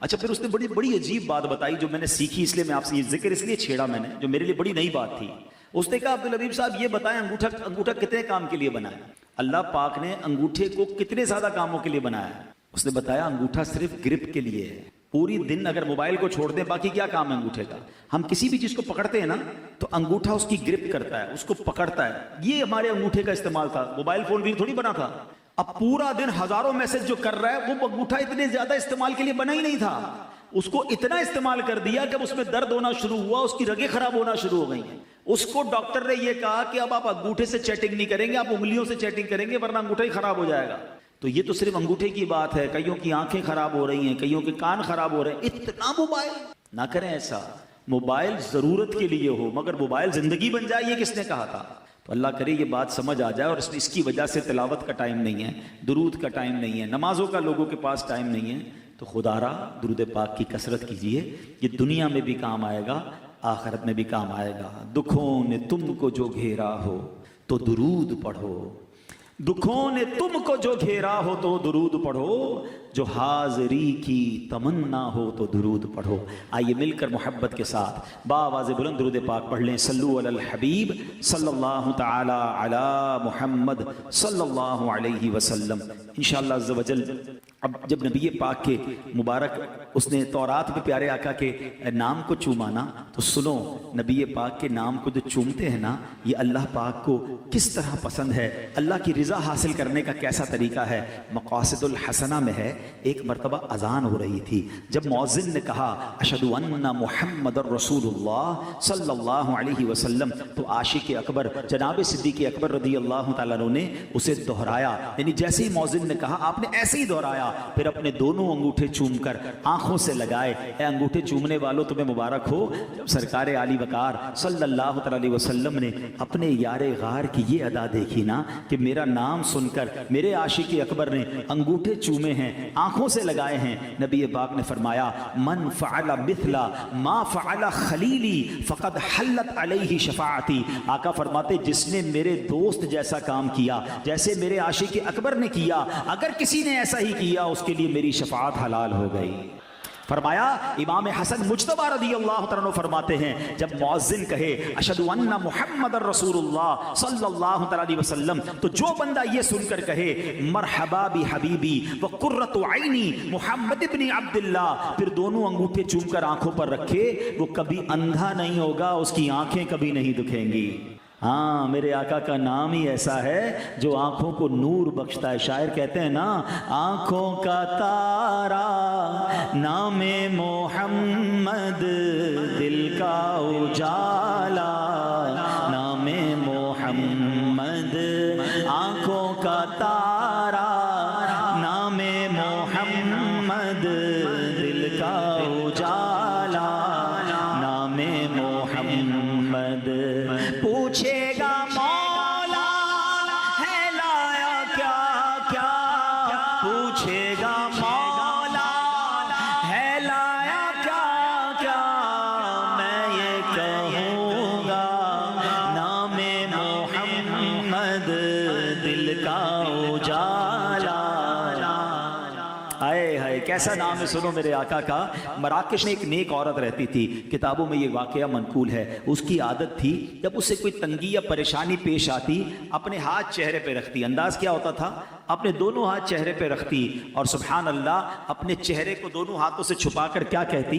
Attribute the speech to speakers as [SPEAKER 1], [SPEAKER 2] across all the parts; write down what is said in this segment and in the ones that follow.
[SPEAKER 1] اچھا پھر اس نے بڑی بڑی عجیب بات بتائی جو میں نے سیکھی، اس لیے میں آپ سے یہ ذکر اس لیے چھیڑا میں نے، جو میرے لیے بڑی نئی بات تھی. اس نے کہا عبدالحبیب صاحب یہ بتائیں انگوٹھا کتنے کام کے لیے بنایا؟ اللہ پاک نے انگوٹھے کو کتنے زیادہ کاموں کے لیے بنایا ہے؟ اس نے بتایا انگوٹھا صرف گرپ کے لیے ہے. پوری دن اگر موبائل کو چھوڑ دیں باقی کیا کام ہے انگوٹھے کا؟ ہم کسی بھی چیز کو پکڑتے ہیں نا تو انگوٹھا اس کی گرپ کرتا ہے، اس کو پکڑتا ہے. یہ ہمارے انگوٹھے کا استعمال تھا، موبائل فون کے لیے تھوڑی بنا تھا. اب پورا دن ہزاروں میسج جو کر رہا ہے وہ انگوٹھا اتنے زیادہ استعمال کے لیے بنا ہی نہیں تھا. اس کو اتنا استعمال کر دیا کہ اس میں درد ہونا شروع ہوا، اس کی رگیں خراب ہونا شروع ہو گئی. اس کو ڈاکٹر نے یہ کہا کہ اب آپ انگوٹھے سے چیٹنگ نہیں کریں گے، آپ انگلیوں سے چیٹنگ کریں گے ورنہ انگوٹھا ہی خراب ہو جائے گا. تو یہ تو صرف انگوٹھے کی بات ہے، کئیوں کی آنکھیں خراب ہو رہی ہیں، کئیوں کے کان خراب ہو رہے ہیں. اتنا موبائل نہ کریں ایسا. موبائل ضرورت کے لیے ہو مگر موبائل زندگی بن جائے، یہ کس نے کہا تھا؟ تو اللہ کرے یہ بات سمجھ آ جائے. اور اس کی وجہ سے تلاوت کا ٹائم نہیں ہے، درود کا ٹائم نہیں ہے، نمازوں کا لوگوں کے پاس ٹائم نہیں ہے. تو خدا را درود پاک کی کثرت کیجئے، یہ دنیا میں بھی کام آئے گا، آخرت میں بھی کام آئے گا. دکھوں نے تم کو جو گھیرا ہو تو درود پڑھو، دکھوں نے تم کو جو گھیرا ہو تو درود پڑھو، جو حاضری کی تمنا ہو تو درود پڑھو. آئیے مل کر محبت کے ساتھ بآواز بلند درود پاک پڑھ لیں. صلو علی الحبیب صلی اللہ تعالی علی محمد صلی اللہ علیہ وسلم. انشاءاللہ عز و جل اب جب نبی پاک کے مبارک اس نے تورات میں پیارے آقا کے نام کو چوما نا، تو سنو نبی پاک کے نام کو جو چومتے ہیں نا یہ اللہ پاک کو کس طرح پسند ہے، اللہ کی رضا حاصل کرنے کا کیسا طریقہ ہے. مقاصد الحسنہ میں ہے، ایک مرتبہ اذان ہو رہی تھی، جب مؤذن نے کہا اشہد ان محمد رسول اللہ صلی اللہ علیہ وسلم، تو عاشق اکبر جناب صدیق اکبر رضی اللہ تعالیٰ عنہ نے اسے دہرایا. یعنی جیسے ہی مؤذن نے کہا آپ نے ایسے ہی دہرایا، پھر اپنے دونوں انگوٹھے چوم کر آنکھوں سے لگائے. اے انگوٹھے چومنے والوں تمہیں مبارک ہو. جب سرکار عالی وقار صلی اللہ علیہ وسلم نے اپنے یار غار کی یہ ادا دیکھی نا کہ میرا نام سن کر میرے عاشق اکبر نے انگوٹھے چومے ہیں، آنکھوں سے لگائے ہیں، نبی پاک نے فرمایا من فعل مثل ما فعل خلیلی فقد حلت علیہ شفاعتی. آقا فرماتے جس نے میرے دوست جیسا کام کیا جیسے میرے عاشق اکبر نے کیا، اگر کسی نے ایسا ہی کیا اس کے لیے میری شفاعت حلال ہو گئی. فرمایا امام حسن مجتبی رضی اللہ تعالیٰ عنہ فرماتے ہیں جب مؤذن کہے اشہد ان محمد رسول اللہ صلی اللہ علیہ وسلم، تو جو بندہ یہ سن کر کہے مرحبا بحبیبی وقرۃ عینی محمد ابن عبداللہ، پھر دونوں انگوٹھے چوم کر آنکھوں پر رکھے، وہ کبھی اندھا نہیں ہوگا، اس کی آنکھیں کبھی نہیں دکھیں گی. ہاں میرے آقا کا نام ہی ایسا ہے جو آنکھوں کو نور بخشتا ہے. شاعر کہتے ہیں نا آنکھوں کا تارا نام محمد، دل کا اجالا نام محمد، آنکھوں کا تارا نام محمد، دل کا اجالا نام محمد. پوچھے گا مولا ہے لایا کیا کیا، پوچھے گا مولا ہے لایا کیا کیا، میں یہ کہوں گا نام محمد، دل کا اجالا. آئے ہائے کیسا نام ہے. سنو میرے آقا کا. مراکش میں ایک نیک عورت رہتی تھی، کتابوں میں یہ واقعہ منقول ہے. اس کی عادت تھی جب اسے کوئی تنگی یا پریشانی پیش آتی اپنے ہاتھ چہرے پہ رکھتی. انداز کیا ہوتا تھا؟ اپنے دونوں ہاتھ چہرے پہ رکھتی اور سبحان اللہ اپنے چہرے کو دونوں ہاتھوں سے چھپا کر کیا کہتی؟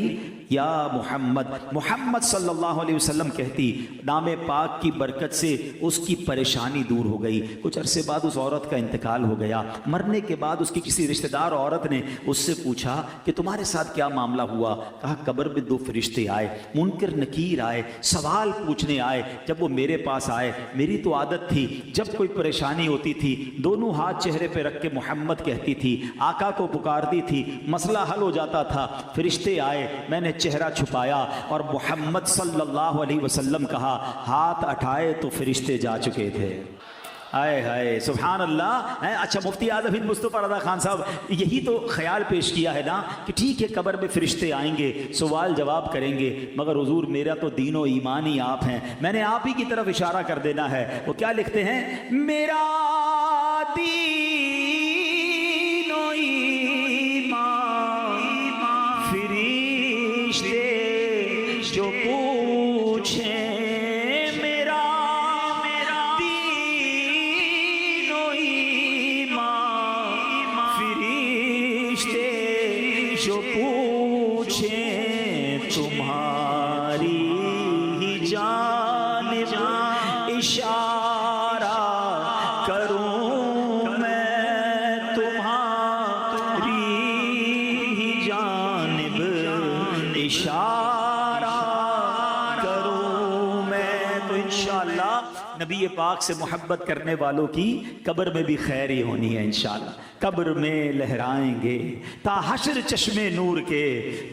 [SPEAKER 1] یا محمد. محمد صلی اللہ علیہ وسلم کہتی. نام پاک کی برکت سے اس کی پریشانی دور ہو گئی. کچھ عرصے بعد اس عورت کا انتقال ہو گیا. مرنے کے بعد اس کی کسی رشتہ دار عورت نے اس سے پوچھا کہ تمہارے ساتھ کیا معاملہ ہوا؟ کہا قبر میں دو فرشتے آئے، منکر نکیر آئے، سوال پوچھنے آئے. جب وہ میرے پاس آئے میری تو عادت تھی جب کوئی پریشانی ہوتی تھی دونوں ہاتھ چہرے پہ رکھ کے محمد کہتی تھی، آقا کو پکارتی تھی، مسئلہ حل ہو جاتا تھا. فرشتے آئے، میں نے چہرہ چھپایا اور محمد صلی اللہ علیہ وسلم کہا. ہاتھ اٹھائے تو فرشتے جا چکے تھے. آئے ہائے سبحان اللہ. اچھا مفتی اعظم ہند مصطفیٰ رضا خان صاحب یہی تو خیال پیش کیا ہے نا کہ ٹھیک ہے قبر میں فرشتے آئیں گے، سوال جواب کریں گے، مگر حضور میرا تو دین و ایمان ہی آپ ہیں. میں نے آپ ہی کی طرف اشارہ کر دینا ہے. وہ کیا لکھتے ہیں؟ میرا دین و ایمان جانب اشارہ کروں میں تمہاری ہی جانب اشارہ کروں میں، تو انشاءاللہ نبی پاک سے محبت کرنے والوں کی قبر میں بھی خیر ہی ہونی ہے انشاءاللہ، قبر میں لہرائیں گے تا حشر چشم نور کے،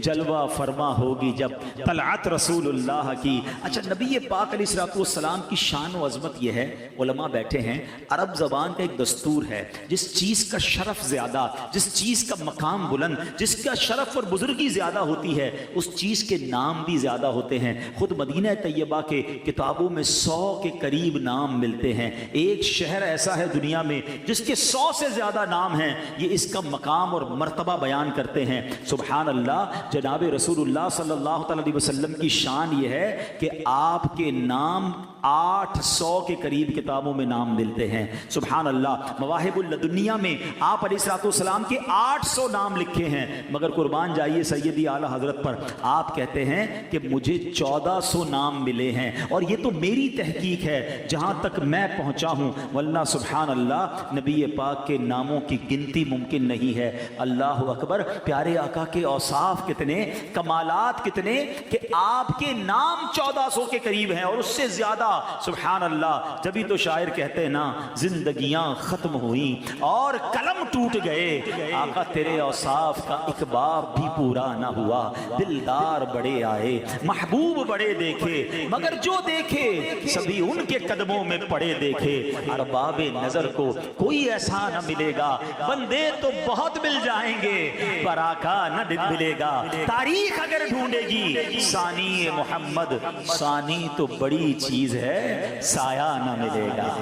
[SPEAKER 1] جلوہ فرما ہوگی جب طلعت رسول اللہ کی۔ اچھا، نبی پاک علیہ السلام کی شان و عظمت یہ ہے، علماء بیٹھے ہیں، عرب زبان کا ایک دستور ہے، جس چیز کا شرف زیادہ، جس چیز کا مقام بلند، جس کا شرف اور بزرگی زیادہ ہوتی ہے، اس چیز کے نام بھی زیادہ ہوتے ہیں۔ خود مدینہ طیبہ کے کتابوں میں 100 کے قریب نام ملتے ہیں۔ ایک شہر ایسا ہے دنیا میں جس کے 100 سے زیادہ نام ہیں، یہ اس کا مقام اور مرتبہ بیان کرتے ہیں۔ سبحان اللہ، جناب رسول اللہ صلی اللہ علیہ وسلم کی شان یہ ہے کہ آپ کے نام 800 کے قریب کتابوں میں نام ملتے ہیں۔ سبحان اللہ، مواہب اللدنیہ میں آپ علیہ السلام کے 800 نام لکھے ہیں، مگر قربان جائیے سیدی اعلیٰ حضرت پر، آپ کہتے ہیں کہ مجھے 1400 نام ملے ہیں، اور یہ تو میری تحقیق ہے جہاں تک میں پہنچا ہوں، ورنہ سبحان اللہ نبی پاک کے ناموں کی گنتی ممکن نہیں ہے۔ اللہ اکبر، پیارے آقا کے اوصاف کتنے، کمالات کتنے کہ آپ کے نام 1400 کے قریب ہیں اور اس سے زیادہ۔ سبحان اللہ، جبھی تو شاعر کہتے ہیں نا، زندگیاں ختم ہوئیں اور قلم ٹوٹ گئے، آقا تیرے اوصاف کا ایک باب بھی پورا نہ ہوا۔ دلدار بڑے آئے، محبوب بڑے دیکھے، مگر جو دیکھے سبھی ان کے قدموں میں پڑے دیکھے۔ ارباب نظر کو کوئی ایسا نہ ملے گا، بندے تو بہت مل جائیں گے پر آقا نہ ملے گا۔ تاریخ اگر ڈھونڈے گی ثانی محمد، ثانی تو بڑی چیز ہے، سایہ نہ ملے گا۔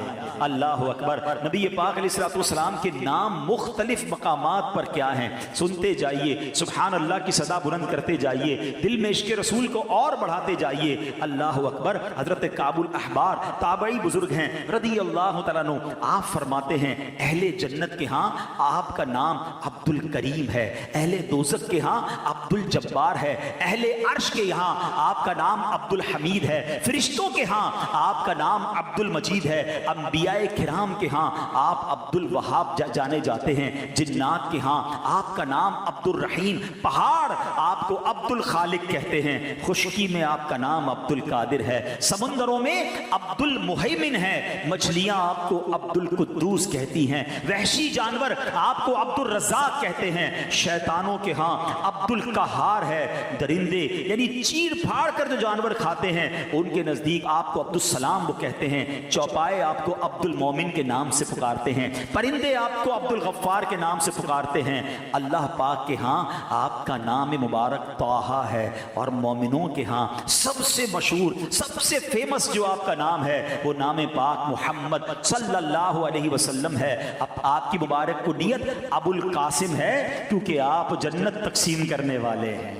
[SPEAKER 1] اللہ اکبر، نبی پاک علیہ السلام کے نام مختلف مقامات پر کیا ہیں، سنتے جائیے، سبحان اللہ کی صدا بلند کرتے جائیے، دل میں عشق رسول کو اور بڑھاتے جائیے۔ اللہ اکبر، حضرت کعب الاحبار تابعی بزرگ ہیں رضی اللہ تعالیٰ عنہ، آپ فرماتے ہیں اہل جنت کے ہاں آپ کا نام عبد الکریم ہے، اہل دوزخ کے ہاں عبد الجبار ہے، اہل عرش کے یہاں آپ کا نام عبد الحمید ہے، فرشتوں کے ہاں آپ کا نام عبد المجید ہے، انبیاء کرام کے ہاں آپ عبد الوہاب جانے جاتے ہیں، جنات کے ہاں آپ کا نام عبد الرحیم، پہاڑ آپ کو عبد الخالق کہتے ہیں، خشکی میں آپ کا نام عبد القادر ہے، سمندروں میں عبد المہیمن ہے، مچھلیاں آپ کو عبد القدوس کہتی ہیں، وحشی جانور آپ کو عبد الرزاق کہتے ہیں، شیطانوں کے ہاں عبد القہار ہے، درندے یعنی چیر پھاڑ کر جو جانور کھاتے ہیں ان کے نزدیک آپ کو عبد السلام وہ کہتے ہیں، چوپائے آپ کو عبد المومن کے نام سے پکارتے ہیں، پرندے آپ کو عبد الغفار کے نام سے پکارتے ہیں۔ اللہ پاک کے ہاں آپ کا نام مبارک طٰہٰ ہے، اور مومنوں کے ہاں سب سے مشہور، سب سے فیمس جو آپ کا نام ہے وہ نام پاک محمد صلی اللہ علیہ وسلم ہے۔ اب آپ کی مبارک کنیت ابو القاسم ہے، کیونکہ آپ جنت تقسیم کرنے والے ہیں۔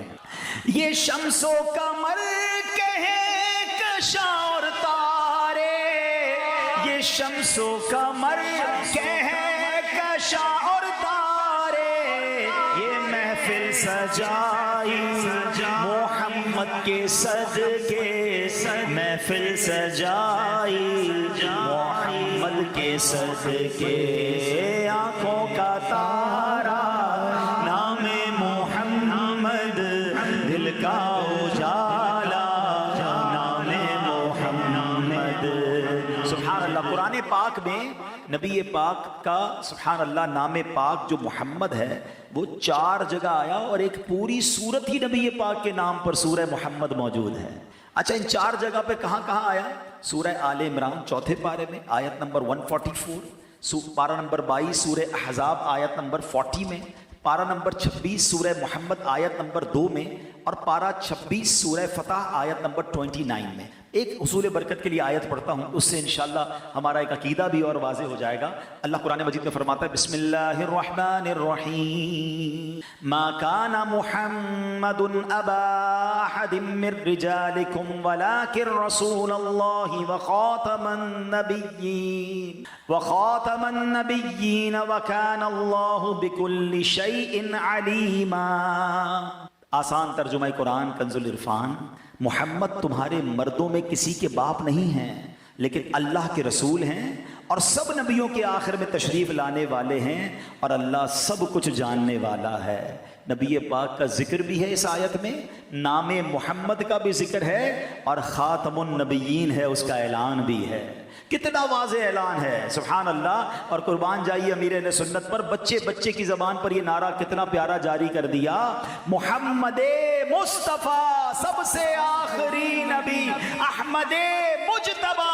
[SPEAKER 1] یہ شمس و قمر کہیں کشاں اور تارے، یہ شمس و قمر کہیں کشاں اور تارے، یہ محفل سجائی محمد کے صدقے، محفل سجائی محمد کے صدقے، آنکھوں کا تارا نام محمد، دل کا اجالا نام محمد۔ سبحان اللہ، قرآن پاک میں نبی پاک کا سبحان اللہ نام پاک جو محمد ہے وہ 4 جگہ آیا، اور ایک پوری سورت ہی نبی پاک کے نام پر سورہ محمد موجود ہے۔ اچھا، ان 4 جگہ پہ کہاں کہاں آیا؟ سورہ آل عمران 4 پارے میں آیت نمبر 144، پارہ نمبر 22 سورہ احزاب آیت نمبر 40 میں، پارہ نمبر 26 سورہ محمد آیت نمبر 2 میں، اور پارہ 26 سورہ فتح آیت نمبر 29 میں۔ ایک حصول برکت کے لیے آیت پڑھتا ہوں، اس سے انشاءاللہ ہمارا ایک عقیدہ بھی اور واضح ہو جائے گا۔ اللہ قرآن مجید میں فرماتا ہے بسم اللہ الرحمن الرحیم، ما کان محمد ابا احد من رجالکم ولکن رسول اللہ وخاتم النبیین وکان اللہ بکل شیء علیما۔ آسان ترجمہ قرآن کنز العرفان، محمد تمہارے مردوں میں کسی کے باپ نہیں ہیں لیکن اللہ کے رسول ہیں اور سب نبیوں کے آخر میں تشریف لانے والے ہیں اور اللہ سب کچھ جاننے والا ہے۔ نبی پاک کا ذکر بھی ہے اس آیت میں، نام محمد کا بھی ذکر ہے اور خاتم النبیین ہے، اس کا اعلان بھی ہے۔ کتنا واضح اعلان ہے، سبحان اللہ۔ اور قربان جائیے امیر اہل سنت پر، بچے بچے کی زبان پر یہ نعرہ کتنا پیارا جاری کر دیا، محمد مصطفیٰ سب سے آخری نبی، احمد مجتبی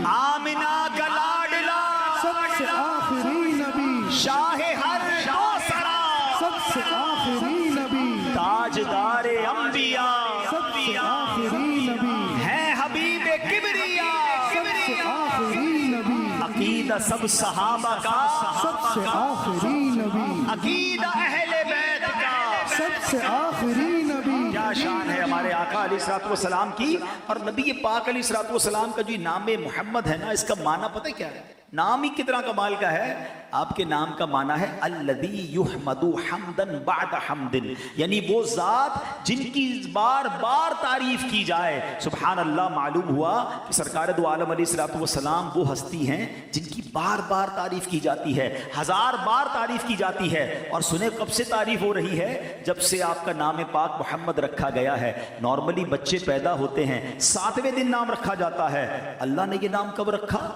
[SPEAKER 1] آمنہ کا لاڈلا
[SPEAKER 2] سب سے آخری نبی،
[SPEAKER 1] شاہ ہر کوثرا
[SPEAKER 2] سب سے آخری نبی،
[SPEAKER 1] تاجدار انبیاء
[SPEAKER 2] سب سے آخری نبی،
[SPEAKER 1] ہے حبیب کبریا
[SPEAKER 2] سب سے آخری نبی،
[SPEAKER 1] عقیدہ سب صحابہ کا
[SPEAKER 2] سب سے آخری نبی،
[SPEAKER 1] عقیدہ اہل بیت کا
[SPEAKER 2] سب سے آخری نبی۔
[SPEAKER 1] کیا شان ہے ہمارے آقا علیہ الصلوۃ والسلام کی۔ اور نبی پاک علیہ الصلوۃ والسلام کا جو نام محمد ہے نا، اس کا معنی پتہ کیا ہے؟ نام ہی کتنا کمال کا ہے۔ آپ کے نام کا معنی ہے الذی یحمد حمدا بعد حمد، یعنی وہ ذات جن کی بار بار تعریف کی جائے۔ سبحان اللہ، معلوم ہوا کہ سرکار دو عالم علیہ الصلوۃ والسلام وہ ہستی ہیں جن کی بار بار تعریف کی جاتی ہے، ہزار بار تعریف کی جاتی ہے۔ اور سنیں کب سے تعریف ہو رہی ہے؟ جب سے آپ کا نام پاک محمد رکھا گیا ہے۔ نارملی بچے پیدا ہوتے ہیں 7ویں دن نام رکھا جاتا ہے، اللہ نے یہ نام کب رکھا؟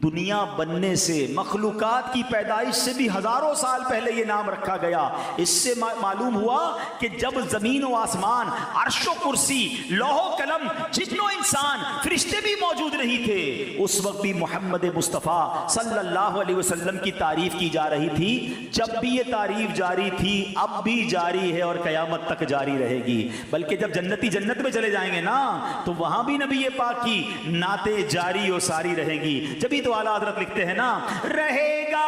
[SPEAKER 1] دنیا بننے سے، مخلوقات کی پیدائش سے بھی ہزاروں سال پہلے یہ نام رکھا گیا۔ اس سے معلوم ہوا کہ جب زمین و آسمان، عرش و کرسی، لوح و قلم، جن و انسان، فرشتے بھی موجود نہیں تھے، اس وقت بھی محمد مصطفیٰ صلی اللہ علیہ وسلم کی تعریف کی جا رہی تھی۔ جب بھی یہ تعریف جاری تھی، اب بھی جاری ہے اور قیامت تک جاری رہے گی۔ بلکہ جب جنتی جنت میں چلے جائیں گے نا، تو وہاں بھی نبی پاک کی نعتیں جاری و ساری رہیں گی۔ جبھی تو اعلیٰ حضرت لکھتے ہیں نا، رہے گا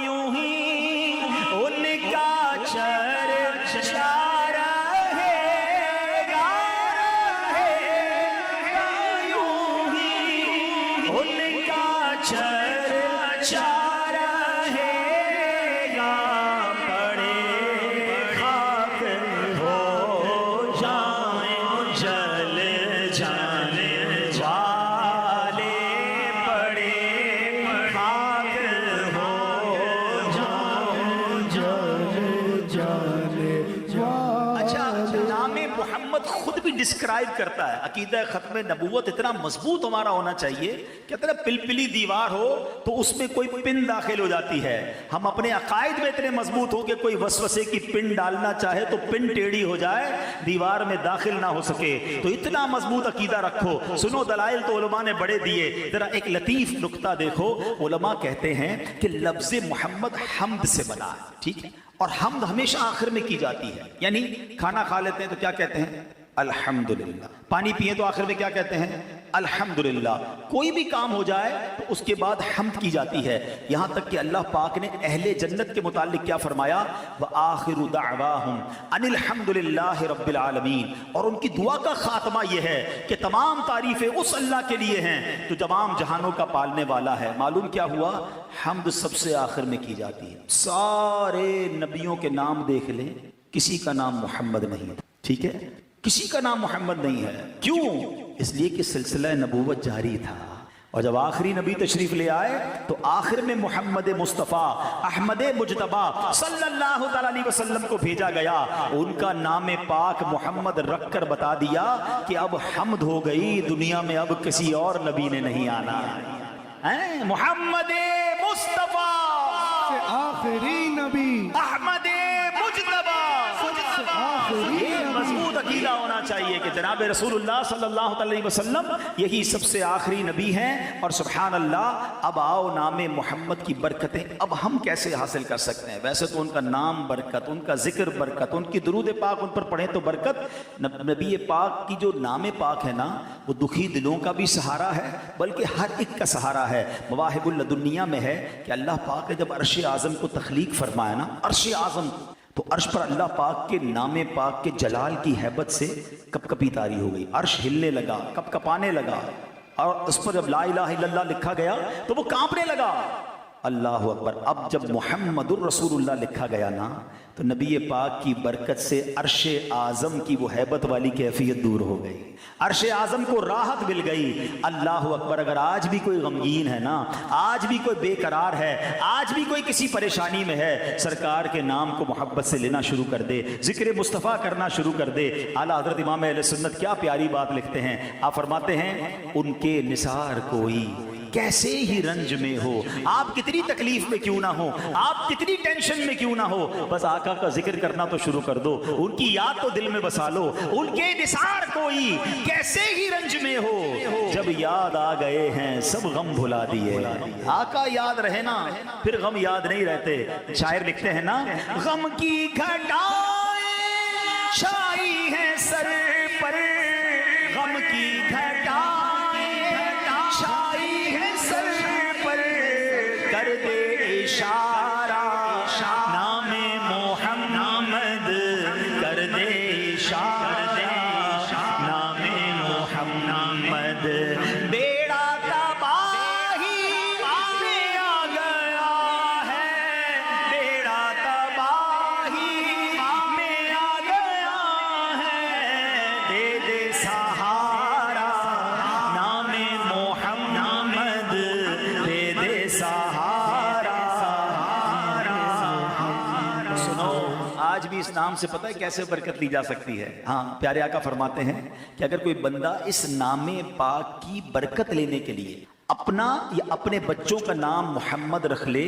[SPEAKER 1] یوں ہی ان کا چرچا رہے گا، رہے گا یوں ہی ان کا چرچا رہے گا، پڑے خاک ہو جائیں جل جانے والے، پڑے خاک ہو جانے۔ اچھا، نام محمد خود بھی ڈسکرائب کرتا ہے۔ عقیدہ ختم نبوت اتنا مضبوط ہمارا ہونا چاہیے کہ اگر پلپلی دیوار ہو تو اس میں کوئی پن داخل ہو جاتی ہے۔ ہم اپنے عقائد میں اتنے مضبوط ہو کہ کوئی وسوسے کی پن ڈالنا چاہے تو پن ٹیڑھی ہو جائے، دیوار میں داخل نہ ہو سکے۔ تو اتنا مضبوط عقیدہ رکھو۔ سنو دلائل تو علماء نے بڑے دیے، ذرا ایک لطیف نکتہ دیکھو۔ علماء کہتے ہیں کہ لفظ محمد حمد سے بنا ہے، ٹھیک ہے، اور حمد ہمیشہ آخر میں کی جاتی ہے۔ یعنی کھانا کھا لیتے ہیں تو کیا کہتے ہیں؟ الحمدللہ۔ پانی پیئے تو آخر میں کیا کہتے ہیں؟ الحمدللہ۔ کوئی بھی کام ہو جائے تو اس کے بعد حمد کی جاتی ہے۔ یہاں تک کہ اللہ پاک نے اہل جنت کے متعلق کیا فرمایا؟ وآخر دعواہم ان الحمدللہ رب العالمین۔ اور ان کی دعا کا خاتمہ یہ ہے کہ تمام تعریفیں اس اللہ کے لیے ہیں جو تمام جہانوں کا پالنے والا ہے۔ معلوم کیا ہوا؟ حمد سب سے آخر میں کی جاتی ہے۔ سارے نبیوں کے نام دیکھ لیں، کسی کا نام محمد نہیں ہے، ٹھیک ہے، کسی کا نام محمد نہیں ہے۔ کیوں؟ اس لیے کہ سلسلہ نبوت جاری تھا، اور جب آخری نبی تشریف لے آئے تو آخر میں محمد مصطفیٰ احمد مجتبی صلی اللہ علیہ وسلم کو بھیجا گیا۔ ان کا نام پاک محمد رکھ کر بتا دیا کہ اب حمد ہو گئی، دنیا میں اب کسی اور نبی نے نہیں آنا۔ محمد مصطفیٰ
[SPEAKER 2] آخری نبی،
[SPEAKER 1] احمد مجتبی، یہ مضبوط عقیدہ ہونا چاہیے کہ جناب رسول اللہ صلی اللہ علیہ وسلم یہی سب سے آخری نبی ہیں۔ اور سبحان اللہ، اب آؤ نام محمد کی برکتیں اب ہم کیسے حاصل کر سکتے ہیں؟ ویسے تو ان کا نام برکت، ان کا ذکر برکت، ان کی درود پاک ان پر پڑھیں تو برکت۔ نبی پاک کی جو نام پاک ہے نا، وہ دکھی دلوں کا بھی سہارا ہے، بلکہ ہر ایک کا سہارا ہے۔ مواہب اللدنیہ میں ہے کہ اللہ پاک نے جب عرش اعظم کو تخلیق فرمایا نا، عرش اعظم، تو عرش پر اللہ پاک کے نام پاک کے جلال کی ہیبت سے کپ کپی طاری ہو گئی، عرش ہلنے لگا، کپ کپانے لگا، اور اس پر جب لا الہ الا اللہ لکھا گیا تو وہ کانپنے لگا۔ اللہ اکبر. اب جب محمد الرسول اللہ لکھا گیا نا تو نبی پاک کی برکت سے عرش اعظم کی وہ ہیبت والی کیفیت دور ہو گئی, عرش اعظم کو راحت مل گئی. اللہ اکبر. اگر آج بھی کوئی غمگین ہے نا, آج بھی کوئی بے قرار ہے, آج بھی کوئی کسی پریشانی میں ہے, سرکار کے نام کو محبت سے لینا شروع کر دے, ذکر مصطفیٰ کرنا شروع کر دے. اعلیٰ حضرت امام اہل سنت کیا پیاری بات لکھتے ہیں. آپ فرماتے ہیں ان کے نثار کوئی کیسے ہی رنج میں ہو, آپ کتنی تکلیف میں کیوں نہ ہو, آپ کتنی ٹینشن میں کیوں نہ ہو, بس آقا کا ذکر کرنا تو شروع کر دو, ان کی یاد تو دل میں بسا لو. ان کے نثار کوئی کیسے ہی رنج میں ہو, جب یاد آ گئے ہیں سب غم بھلا دیے. آقا یاد رہے نا پھر غم یاد نہیں رہتے. شاعر لکھتے ہیں نا, غم کی گھٹائیں چھائی ہیں سر پر, غم کی گھٹائیں چھائی ہے سر پر, کر دے اشارہ نام محمد, کر دے اشارہ نام محمد. بیڑا تباہی میں آ گیا ہے, بیڑا تباہی میں آ گیا ہے, دے دے سہارا نام محمد, دے دے سہارا. سنو, آج بھی اس نام سے پتہ ہے کیسے برکت لی جا سکتی ہے. ہاں, پیارے آقا فرماتے ہیں کہ اگر کوئی بندہ اس نام پاک کی برکت لینے کے لیے اپنا یا اپنے بچوں کا نام محمد رکھ لے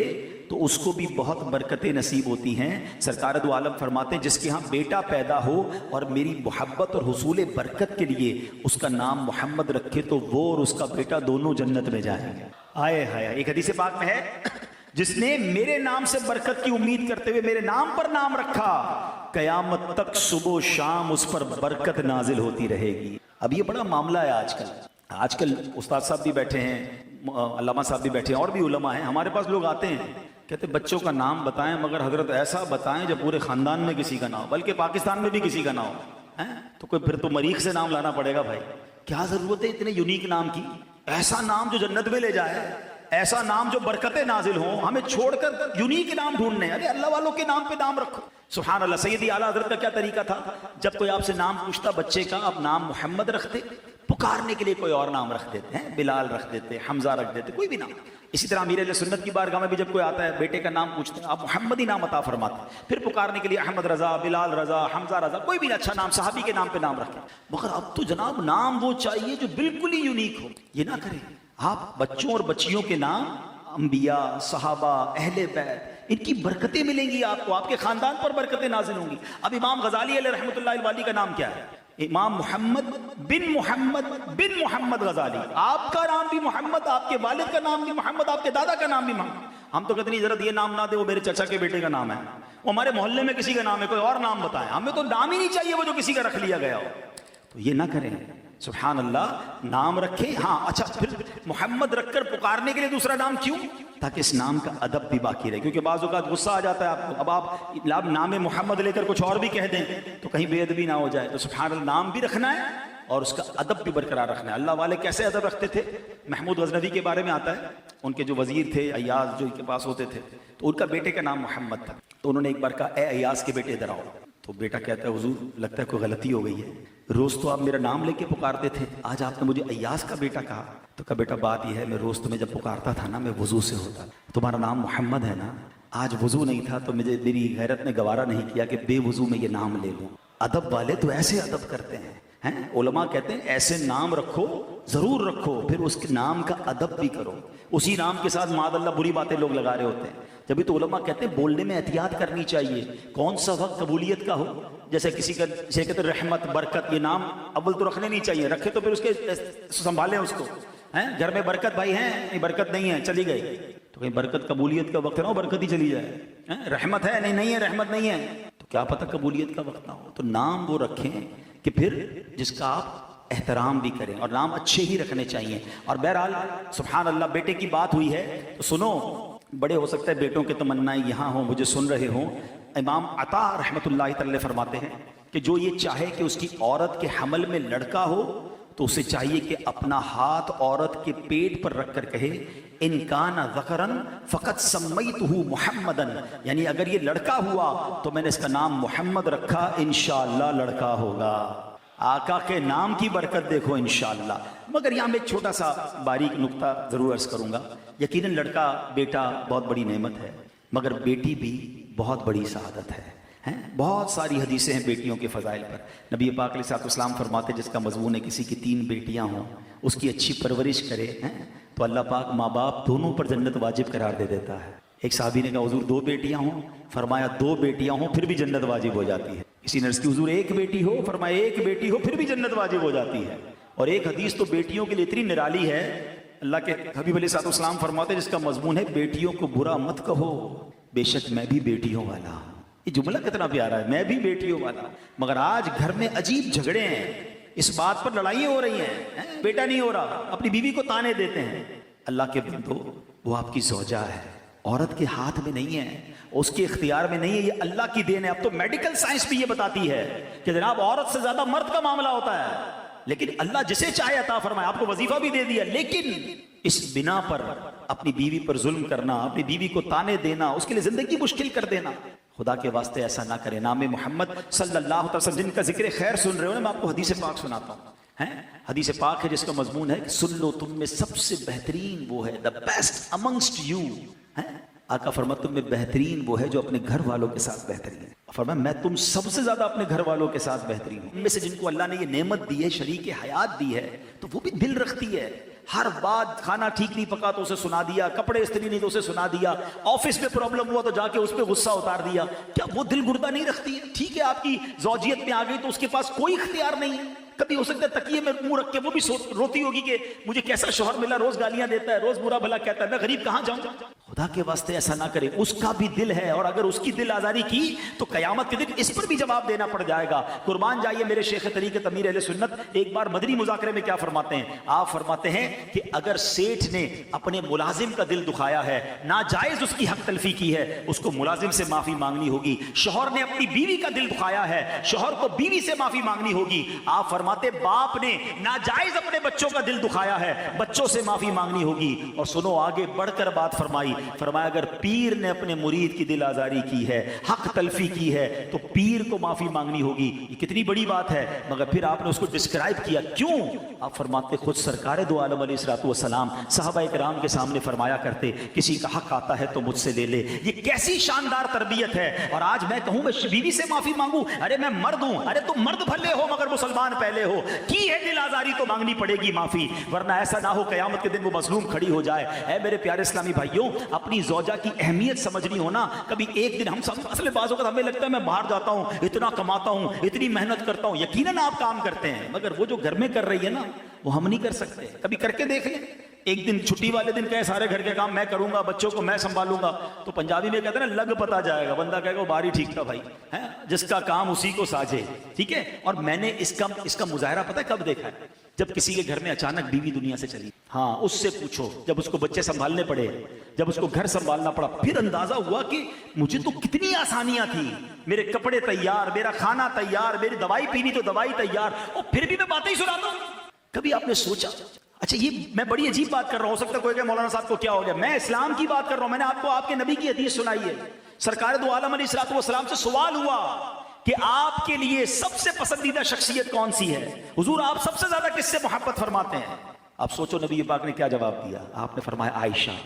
[SPEAKER 1] تو اس کو بھی بہت برکتیں نصیب ہوتی ہیں. سرکار دو عالم فرماتے ہیں جس کے ہاں بیٹا پیدا ہو اور میری محبت اور حصول برکت کے لیے اس کا نام محمد رکھے تو وہ اور اس کا بیٹا دونوں جنت میں جائیں گے. آئے ہائے. ایک حدیث پاک میں ہے, جس نے میرے نام سے برکت کی امید کرتے ہوئے میرے نام پر نام رکھا, قیامت تک صبح و شام اس پر برکت نازل ہوتی رہے گی. اب یہ بڑا معاملہ ہے آج کل استاد صاحب بھی بیٹھے ہیں, علامہ صاحب بھی بیٹھے ہیں, اور بھی علماء ہیں. ہمارے پاس لوگ آتے ہیں کہتے بچوں کا نام بتائیں, مگر حضرت ایسا بتائیں جب پورے خاندان میں کسی کا نہ ہو, بلکہ پاکستان میں بھی کسی کا نہ ہو. تو کوئی پھر تو مریخ سے نام لانا پڑے گا. بھائی کیا ضرورت ہے اتنے یونیک نام کی, ایسا نام جو جنت میں لے جائے, ایسا نام جو برکتیں نازل ہوں. ہمیں چھوڑ کر یونیک نام ڈھونڈنے, ارے اللہ والوں کے نام پہ نام رکھو. سبحان اللہ. سیدی اعلیٰ حضرت کا کیا طریقہ تھا, جب کوئی آپ سے نام پوچھتا بچے کا, آپ نام محمد رکھتے, پکارنے کے لیے کوئی اور نام رکھ دیتے ہیں, بلال رکھ دیتے, حمزہ رکھ دیتے, کوئی بھی نام. اسی طرح امیر اہل سنت کی بارگاہ میں بھی جب کوئی آتا ہے بیٹے کا نام پوچھتے ہیں, آپ محمد ہی نام عطا فرماتے, پھر پکارنے کے لیے احمد رضا, بلال رضا, حمزہ رضا, کوئی بھی اچھا نام صحابی کے نام پہ نام رکھیں. مگر اب تو جناب نام وہ چاہیے جو بالکل ہی یونیک ہو. یہ نہ کریں آپ. بچوں اور بچیوں کے نام انبیاء, صحابہ, اہل بیت, ان کی برکتیں ملیں گی آپ کو, آپ کے خاندان پر برکتیں نازل ہوں گی. اب امام غزالی علیہ رحمۃ اللہ الوالی کا نام کیا ہے؟ امام محمد بن محمد غزالی. آپ کا نام بھی محمد, آپ کے والد کا نام بھی محمد, آپ کے دادا کا نام بھی محمد. ہم تو کہتے نہیں ضرورت یہ نام نہ دے, وہ میرے چچا کے بیٹے کا نام ہے, وہ ہمارے محلے میں کسی کا نام ہے, کوئی اور نام بتائیں. ہمیں تو نام ہی نہیں چاہیے وہ جو کسی کا رکھ لیا گیا ہو. تو یہ نہ کریں. سبحان اللہ. نام رکھیں. ہاں اچھا, پھر محمد رکھ کر پکارنے کے لیے دوسرا نام کیوں؟ تاکہ اس نام کا ادب بھی باقی رہے, کیونکہ بعض اوقات غصہ آ جاتا ہے آپ کو. اب آپ نام محمد لے کر کچھ اور بھی کہہ دیں تو کہیں بے ادبی نہ ہو جائے. تو سبحان اللہ, نام بھی رکھنا ہے اور اس کا ادب بھی برقرار رکھنا ہے. اللہ والے کیسے ادب رکھتے تھے؟ محمود غزنوی کے بارے میں آتا ہے, ان کے جو وزیر تھے ایاز جو ان کے پاس ہوتے تھے, تو ان کا بیٹے کا نام محمد تھا. تو انہوں نے ایک بار کہا اے ایاز کے بیٹے ادھر آؤ. تو بیٹا کہتا ہے حضور لگتا ہے کوئی غلطی ہو گئی ہے, روز تو آپ میرا نام لے کے پکارتے تھے, آج آپ نے مجھے ایاز کا بیٹا کہا. تو کہا بیٹا بات یہ ہے, میں روز تمہیں جب پکارتا تھا نا میں وضو سے ہوتا, تمہارا نام محمد ہے نا, آج وضو نہیں تھا تو میری غیرت نے گوارا نہیں کیا کہ بے وضو میں یہ نام لے لوں. ادب والے تو ایسے ادب کرتے ہیں. علماء کہتے ہیں ایسے نام رکھو, ضرور رکھو, پھر اس کے نام کا ادب بھی کرو. اسی نام کے ساتھ معاذ اللہ بری باتیں لوگ لگا رہے ہوتے ہیں. جبھی تو علماء کہتے ہیں بولنے میں احتیاط کرنی چاہیے. کون سا وقت قبولیت کا ہو, جیسے کسی کا جیسے کہتے ہیں رحمت, برکت, یہ نام اول تو رکھنے نہیں چاہیے. رکھے تو پھر اس کے سنبھالیں اس کو. گھر میں برکت بھائی ہیں, نہیں برکت نہیں ہے, چلی گئی, تو کہیں برکت قبولیت کا وقت نہ ہو, برکت ہی چلی جائے. رحمت ہے, نہیں ہے, رحمت نہیں ہے, تو کیا پتہ قبولیت کا وقت نہ ہو. تو نام وہ رکھیں کہ پھر جس کا آپ احترام بھی کریں, اور نام اچھے ہی رکھنے چاہیے. اور بہرحال سبحان اللہ, بیٹے کی بات ہوئی ہے تو سنو, بڑے ہو سکتا ہے بیٹوں کے تمنائیں یہاں ہوں, مجھے سن رہے ہوں. امام عطا رحمۃ اللہ تعالی فرماتے ہیں کہ جو یہ چاہے کہ اس کی عورت کے حمل میں لڑکا ہو تو اسے چاہیے کہ اپنا ہاتھ عورت کے پیٹ پر رکھ کر کہے ان کان ذکرن فقط سمیتہ محمدن، یعنی اگر یہ لڑکا ہوا تو میں نے اس کا نام محمد رکھا، انشاءاللہ لڑکا ہوگا۔ آقا کے نام کی برکت دیکھو انشاءاللہ۔ مگر یہاں میں ایک چھوٹا سا باریک نقطہ ضرور عرض کروں گا۔ یقیناً لڑکا بیٹا بہت بڑی نعمت ہے، مگر بیٹی بھی بہت بڑی سعادت ہے۔ بہت ساری حدیثیں ہیں بیٹیوں کے فضائل پر۔ نبی پاک علیہ الصلوۃ والسلام فرماتے جس کا مضمون ہے کسی کی 3 بیٹیاں ہوں، اس کی اچھی پرورش کرے تو اللہ پاک ماں باپ دونوں پر جنت واجب قرار دے دیتا ہے۔ ایک صحابی نے کہا حضور 2 بیٹیاں ہوں، فرمایا 2 بیٹیاں ہوں پھر بھی جنت واجب ہو جاتی ہے۔ کسی نے عرض کی حضور 1 بیٹی ہو، فرمایا 1 بیٹی ہو پھر بھی جنت واجب ہو جاتی ہے۔ اور ایک حدیث تو بیٹیوں کے لیے اتنی نرالی ہے، اللہ کے حبیب علیہ الصلوۃ والسلام فرماتے جس کا مضمون ہے بیٹیوں کو برا مت کہو، بے شک میں بھی بیٹیوں والا ہوں۔ یہ جملہ کتنا پیارا ہے، میں بھی بیٹیوں والا۔ مگر آج گھر میں عجیب جھگڑے ہیں، اس بات پر لڑائیاں ہو رہی ہیں، بیٹا نہیں ہو رہا، اپنی بیوی کو تانے دیتے ہیں۔ اللہ کے بندو، وہ آپ کی زوجہ ہے، عورت کے ہاتھ میں نہیں ہے، اس کے اختیار میں نہیں ہے، یہ اللہ کی دین ہے۔ اب تو میڈیکل سائنس بھی یہ بتاتی ہے کہ جناب عورت سے زیادہ مرد کا معاملہ ہوتا ہے، لیکن اللہ جسے چاہے عطا فرمائے۔ آپ کو وظیفہ بھی دے دیا، لیکن اس بنا پر اپنی بیوی پر ظلم کرنا، اپنی بیوی کو تانے دینا، اس کے لیے زندگی مشکل کر دینا، خدا کے واسطے ایسا نہ کرے۔ نام محمد صلی اللہ علیہ وسلم جن کا ذکر خیر سن رہے ہو نا، میں آپ کو حدیث پاک سناتا ہوں۔ حدیث پاک ہے جس کا مضمون ہے کہ سن لو تم میں سب سے بہترین وہ ہے، the best amongst you۔ آقا فرماتے تم میں بہترین وہ ہے جو اپنے گھر والوں کے ساتھ بہترین ہے۔ فرمایا میں تم سب سے زیادہ اپنے گھر والوں کے ساتھ بہترین ہوں۔ ان میں سے جن کو اللہ نے یہ نعمت دی ہے، شریک حیات دی ہے، تو وہ بھی دل رکھتی ہے۔ ہر بات، کھانا ٹھیک نہیں پکا تو اسے سنا دیا، کپڑے استری نہیں تو اسے سنا دیا، آفس میں پرابلم ہوا تو جا کے اس پہ غصہ اتار دیا۔ کیا وہ دل گردہ نہیں رکھتی ہے؟ ٹھیک ہے آپ کی زوجیت میں آ گئی تو اس کے پاس کوئی اختیار نہیں ہے۔ کبھی ہو سکتا ہے تکیے میں منہ رکھ کے وہ بھی روتی ہوگی کہ مجھے کیسا شوہر ملا، روز گالیاں دیتا ہے، روز برا بھلا کہتا ہے، میں غریب کہاں جاؤں۔ خدا کے واسطے ایسا نہ کرے، اس کا بھی دل ہے، اور اگر اس کی دل آزاری کی تو قیامت کے دن اس پر بھی جواب دینا پڑ جائے گا۔ قربان جائیے میرے شیخ طریقت امیر اہل سنت ایک بار مدنی مذاکرے میں کیا فرماتے ہیں؟ آپ فرماتے ہیں کہ اگر سیٹھ نے اپنے ملازم کا دل دکھایا ہے، ناجائز اس کی حق تلفی کی ہے، اس کو ملازم سے معافی مانگنی ہوگی۔ شوہر نے اپنی بیوی کا دل دکھایا ہے، شوہر کو بیوی سے معافی مانگنی ہوگی۔ آپ فرماتے باپ نے ناجائز اپنے بچوں کا دل دکھایا ہے، بچوں سے معافی مانگنی ہوگی۔ اور سنو آگے بڑھ کر بات فرمائی، فرمایا اگر پیر نے اپنے مرید کی دل آزاری کی ہے، حق تلفی کی ہے، تو پیر کو معافی مانگنی ہوگی۔ یہ کتنی بڑی بات ہے، مگر پھر آپ نے اس کو ڈسکرائب کیا، کیوں؟ آپ فرماتے خود سرکار دو عالم علیہ الصلوۃ والسلام صحابہ کرام کے سامنے فرمایا کرتے کسی کا حق آتا ہے تو مجھ سے لے لے۔ یہ کیسی شاندار تربیت ہے۔ اور آج میں کہوں میں بیوی سے معافی مانگوں، ارے میں مرد ہوں، ارے تم مرد بھلے ہو مگر مسلمان پہلے ہو، کی ہے دل آزاری تو مانگنی پڑے گی معافی، ورنہ ایسا نہ ہو قیامت کے دن وہ مظلوم کھڑی ہو جائے۔ اے میرے پیارے اسلامی بھائیوں، اپنی زوجہ کی اہمیت سمجھنی ہونا۔ کبھی ایک دن ہم سب اصل بعض اوقات ہمیں لگتا ہے میں باہر جاتا ہوں، اتنا کماتا ہوں، اتنی محنت کرتا ہوں، یقیناً آپ کام کرتے ہیں، مگر وہ جو گھر میں کر رہی ہے نا وہ ہم نہیں کر سکتے۔ کبھی کر کے دیکھ لیں، ایک دن چھٹی والے دن کہے سارے گھر کے کام میں کروں گا، بچوں کو میں سنبھالوں گا، تو پنجابی میں کہتے ہیں نا لگ پتا جائے گا، بندہ کہے گا وہ باری ٹھیک تھا بھائی، جس کا کام اسی کو ساجے، ٹھیک ہے۔ اور میں نے اس کا مظاہرہ پتہ ہے کب دیکھا ہے؟ جب کسی کے گھر میں اچانک بیوی دنیا سے چلی، ہاں اس سے پوچھو، جب اس کو بچے سنبھالنے پڑے، جب اس کو گھر سنبھالنا پڑا، پھر اندازہ ہوا کہ مجھے تو کتنی آسانیاں تھیں، میرے کپڑے تیار، میرا کھانا تیار، میری دوائی پینی تو دوائی تیار، اور پھر بھی میں باتیں ہی سناتا ہوں۔ کبھی آپ نے سوچا؟ اچھا یہ میں بڑی عجیب بات کر رہا ہوں، ہو سکتا ہے کوئی کہ مولانا صاحب کو کیا ہو گیا، میں اسلام کی بات کر رہا ہوں۔ میں نے آپ کو آپ کے نبی کی حدیث سنائی ہے، سرکار دو عالم علیہ الصلوۃ والسلام سے سوال ہوا کہ آپ کے لیے سب سے پسندیدہ شخصیت کون سی ہے؟ حضور آپ سب سے زیادہ کس سے محبت فرماتے ہیں؟ آپ سوچو نبی پاک نے کیا جواب دیا؟ آپ نے فرمایا عائشہ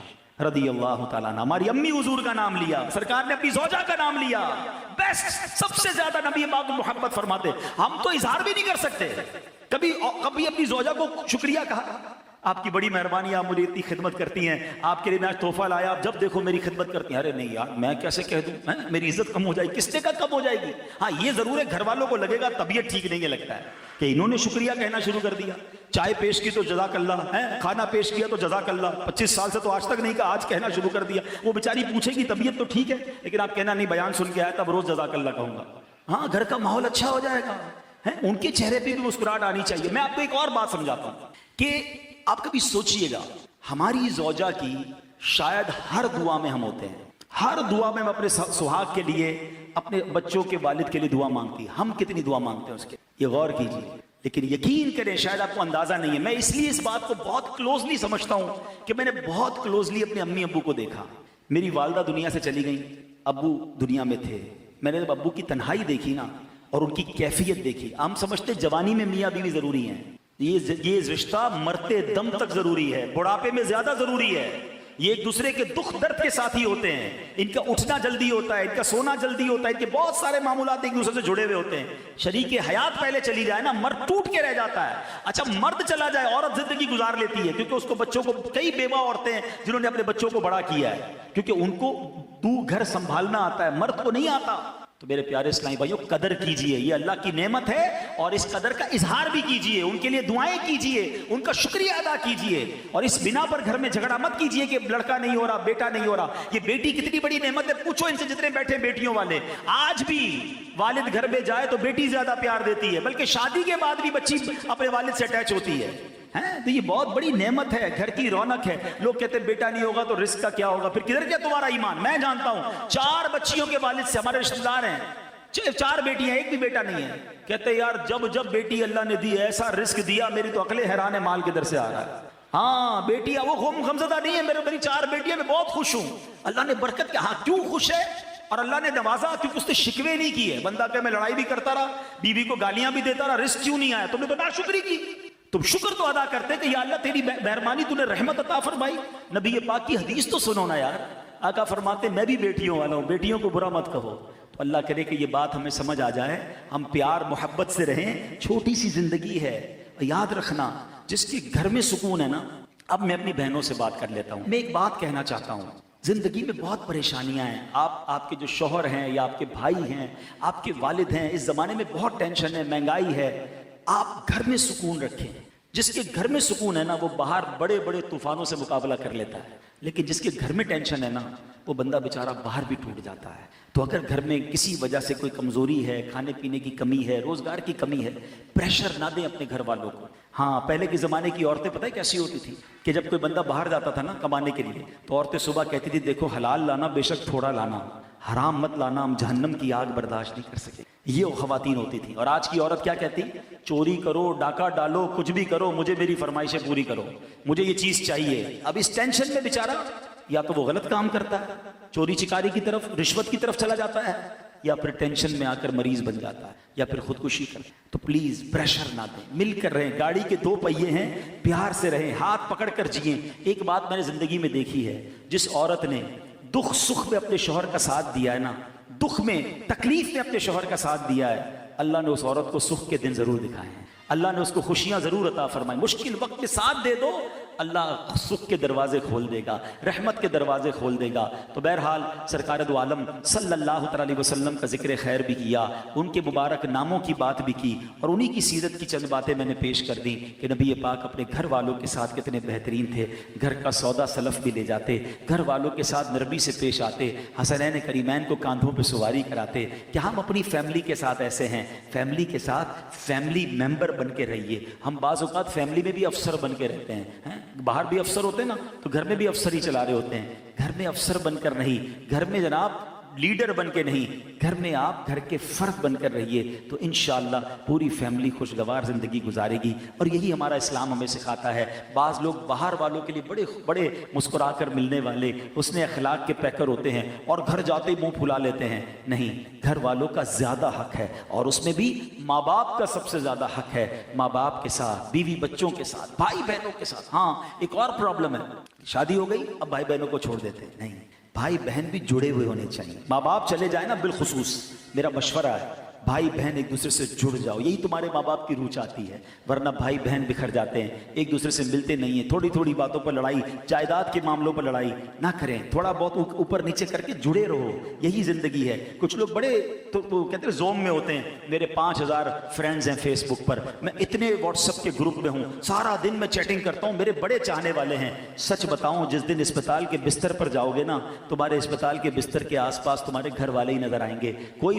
[SPEAKER 1] رضی اللہ تعالیٰ عنہ، ہماری امی حضور کا نام لیا، سرکار نے اپنی زوجہ کا نام لیا، بیسٹ، سب سے زیادہ نبی پاک محبت فرماتے۔ ہم تو اظہار بھی نہیں کر سکتے، کبھی اپنی زوجہ کو شکریہ کہا، آپ کی بڑی مہربانی، آپ مجھے اتنی خدمت کرتی ہیں، آپ کے لیے میں آج تحفہ لایا، آپ جب دیکھو میری خدمت کرتی ہیں۔ ارے نہیں یار میں کیسے کہہ دوں، میری عزت کم ہو جائے گی، کس نے کا کم ہو جائے گی؟ ہاں یہ ضرور ہے گھر والوں کو لگے گا طبیعت ٹھیک نہیں ہے، لگتا ہے کہ انہوں نے شکریہ کہنا شروع کر دیا، چائے پیش کی تو جزاک اللہ، کھانا پیش کیا تو جزاک اللہ، 25 سال سے تو آج تک نہیں کہا، آج کہنا شروع کر دیا۔ وہ بیچاری پوچھے گی طبیعت تو ٹھیک ہے، لیکن آپ کہنا نہیں بیان سن کے آیا تب روز جزاک اللہ کہوں گا، ہاں گھر کا ماحول اچھا ہو جائے گا، ان کے چہرے پہ بھی مسکراہٹ آنی چاہیے۔ میں آپ کو ایک اور بات سمجھاتا ہوں کہ آپ کبھی سوچئے گا، ہماری زوجہ کی شاید ہر دعا میں ہم ہوتے ہیں، ہر دعا میں ہم اپنے سہاگ کے لیے، اپنے بچوں کے والد کے لیے دعا مانگتی ہے، ہم کتنی دعا مانگتے ہیں اس کے؟ یہ غور کیجیے، لیکن یقین کریں شاید آپ کو اندازہ نہیں ہے، میں اس لیے اس بات کو بہت کلوزلی سمجھتا ہوں کہ میں نے بہت کلوزلی اپنے امی ابو کو دیکھا. میری والدہ دنیا سے چلی گئیں، ابو دنیا میں تھے. میں نے جب ابو کی تنہائی دیکھی نا اور ان کی کیفیت دیکھی، ہم سمجھتے جوانی میں میاں بیوی ضروری ہیں، یہ رشتہ مرتے دم تک ضروری ہے، بڑھاپے میں زیادہ ضروری ہے. یہ ایک دوسرے کے دکھ درد کے ساتھی ہوتے ہیں، ان کا اٹھنا جلدی ہوتا ہے، ان کا سونا جلدی ہوتا ہے، ان کے بہت سارے معاملات ایک دوسرے سے جڑے ہوئے ہوتے ہیں. شریک حیات پہلے چلی جائے نا مرد ٹوٹ کے رہ جاتا ہے. اچھا مرد چلا جائے عورت زندگی گزار لیتی ہے، کیونکہ اس کو بچوں کو، کئی بیوہ عورتیں ہیں جنہوں نے اپنے بچوں کو بڑا کیا ہے، کیونکہ ان کو گھر سنبھالنا آتا ہے، مرد کو نہیں آتا. تو میرے پیارے اسلامی بھائیوں قدر کیجئے، یہ اللہ کی نعمت ہے اور اس قدر کا اظہار بھی کیجئے، ان کے لیے دعائیں کیجئے، ان کا شکریہ ادا کیجئے. اور اس بنا پر گھر میں جھگڑا مت کیجئے کہ لڑکا نہیں ہو رہا، بیٹا نہیں ہو رہا. یہ بیٹی کتنی بڑی نعمت ہے، پوچھو ان سے جتنے بیٹھے بیٹیوں والے. آج بھی والد گھر میں جائے تو بیٹی زیادہ پیار دیتی ہے، بلکہ شادی کے بعد بھی بچی اپنے والد سے اٹیچ ہوتی ہے. تو یہ بہت بڑی نعمت ہے، گھر کی رونق ہے. لوگ کہتے ہیں بیٹا نہیں ہوگا تو رزق کا کیا ہوگا، پھر کدھر گیا تمہارا ایمان. میں جانتا ہوں 4 بچیوں کے والد سے، ہمارے رشتہ دار ہیں، 4 بیٹیاں، ایک بھی بیٹا نہیں ہے. کہتے یار جب بیٹی اللہ نے دی ایسا رزق دیا، میری تو عقلیں حیران ہے مال کدھر سے آ رہا ہے. ہاں بیٹی وہ غمزدہ نہیں ہے، میری 4 بیٹیاں، میں بہت خوش ہوں، اللہ نے برکت کیا. ہاں کیوں خوش ہے اور اللہ نے نوازا؟ کیونکہ اس نے شکوے نہیں کیے. بندہ کہ میں لڑائی بھی کرتا رہا، بیوی کو گالیاں بھی دیتا رہا، رزق کیوں نہیں آیا؟ تم نے تو ناشکری کی. تم شکر تو ادا کرتے کہ یا اللہ تیری مہربانی، تو نے رحمت عطا فرمائی. نبی پاک کی حدیث تو سنو نا یار. آقا فرماتے میں بھی بیٹیوں والا ہوں، بیٹیوں کو برا مت کہو. تو اللہ کرے کہ یہ بات ہمیں سمجھ آ جائے، ہم پیار محبت سے رہیں. چھوٹی سی زندگی ہے، یاد رکھنا جس کے گھر میں سکون ہے نا. اب میں اپنی بہنوں سے بات کر لیتا ہوں. میں ایک بات کہنا چاہتا ہوں، زندگی میں بہت پریشانیاں ہیں. آپ کے جو شوہر ہیں یا آپ کے بھائی ہیں، آپ کے والد ہیں، اس زمانے میں بہت ٹینشن ہے، مہنگائی ہے. آپ گھر میں سکون رکھیں. جس کے گھر میں سکون ہے نا وہ باہر بڑے بڑے طوفانوں سے مقابلہ کر لیتا ہے، لیکن جس کے گھر میں ٹینشن ہے نا وہ بندہ بیچارہ باہر بھی ٹوٹ جاتا ہے. تو اگر گھر میں کسی وجہ سے کوئی کمزوری ہے، کھانے پینے کی کمی ہے، روزگار کی کمی ہے، پریشر نہ دیں اپنے گھر والوں کو. ہاں پہلے کے زمانے کی عورتیں پتہ ہے کیسی ہوتی تھی کہ جب کوئی بندہ باہر جاتا تھا نا کمانے کے لیے تو عورتیں صبح کہتی تھی دیکھو حلال لانا بے شک تھوڑا لانا، حرام مت لانا، ہم جہنم کی آگ برداشت نہیں کر سکے. یہ خواتین ہوتی تھیں. اور آج کی عورت کیا کہتی؟ چوری کرو، ڈاکہ ڈالو، کچھ بھی کرو، مجھے میری فرمائشیں پوری کرو، مجھے یہ چیز چاہیے. اب اس ٹینشن میں بیچارہ یا تو وہ غلط کام کرتا ہے، چوری چکاری کی طرف، رشوت کی طرف چلا جاتا ہے، یا پھر ٹینشن میں آ کر مریض بن جاتا ہے، یا پھر خودکشی کرتا ہے. تو پلیز پریشر نہ دیں، مل کر رہیں. گاڑی کے 2 پہیے ہیں، پیار سے رہیں، ہاتھ پکڑ کر جئیں. ایک بات میں نے زندگی میں دیکھی ہے، جس عورت نے دکھ سکھ میں اپنے شوہر کا ساتھ دیا ہے نا، دکھ میں تکلیف میں اپنے شوہر کا ساتھ دیا ہے، اللہ نے اس عورت کو سکھ کے دن ضرور دکھائے ہیں. اللہ نے اس کو خوشیاں ضرور عطا فرمائیں. مشکل وقت میں ساتھ دے دو، اللہ سکھ کے دروازے کھول دے گا، رحمت کے دروازے کھول دے گا. تو بہرحال سرکار دو عالم صلی اللہ علیہ وسلم کا ذکر خیر بھی کیا، ان کے مبارک ناموں کی بات بھی کی، اور انہی کی سیرت کی چند باتیں میں نے پیش کر دیں کہ نبی پاک اپنے گھر والوں کے ساتھ کتنے بہترین تھے. گھر کا سودا سلف بھی لے جاتے، گھر والوں کے ساتھ نرمی سے پیش آتے، حسنین کریمین کو کاندھوں پہ سواری کراتے. کیا ہم اپنی فیملی کے ساتھ ایسے ہیں؟ فیملی کے ساتھ فیملی ممبر بن کے رہیے. ہم بعض اوقات فیملی میں بھی افسر بن کے رہتے ہیں، باہر بھی افسر ہوتے ہیں نا تو گھر میں بھی افسر ہی چلا رہے ہوتے ہیں. گھر میں افسر بن کر نہیں، گھر میں جناب لیڈر بن کے نہیں، گھر میں آپ گھر کے فرد بن کر رہیے تو انشاءاللہ پوری فیملی خوشگوار زندگی گزارے گی. اور یہی ہمارا اسلام ہمیں سکھاتا ہے. بعض لوگ باہر والوں کے لیے بڑے بڑے مسکرا کر ملنے والے حسن اخلاق کے پیکر ہوتے ہیں اور گھر جاتے ہی منہ پھلا لیتے ہیں. نہیں، گھر والوں کا زیادہ حق ہے، اور اس میں بھی ماں باپ کا سب سے زیادہ حق ہے. ماں باپ کے ساتھ، بیوی بچوں کے ساتھ، بھائی بہنوں کے ساتھ. ہاں ایک اور پرابلم ہے، شادی ہو گئی اب بھائی بہنوں کو چھوڑ دیتے. نہیں، بھائی بہن بھی جڑے ہوئے ہونے چاہیے. ماں باپ چلے جائیں نا، بالخصوص میرا مشورہ ہے بھائی بہن ایک دوسرے سے جڑ جاؤ، یہی تمہارے ماں باپ کی روح چاہتی ہے. ورنہ بھائی بہن بکھر جاتے ہیں، ایک دوسرے سے ملتے نہیں ہیں، تھوڑی تھوڑی باتوں پر لڑائی، جائیداد کے معاملوں پر لڑائی نہ کریں. تھوڑا بہت اوپر نیچے کر کے جڑے رہو، یہی زندگی ہے. کچھ لوگ بڑے تو کہتے ہیں زوم میں ہوتے ہیں. میرے 5000 فرینڈز ہیں فیس بک پر، میں اتنے واٹس ایپ کے گروپ میں ہوں، سارا دن میں چیٹنگ کرتا ہوں، میرے بڑے چاہنے والے ہیں. سچ بتاؤں جس دن اسپتال کے بستر پر جاؤ گے نا، تمہارے اسپتال کے بستر کے آس پاس تمہارے گھر والے ہی نظر آئیں گے. کوئی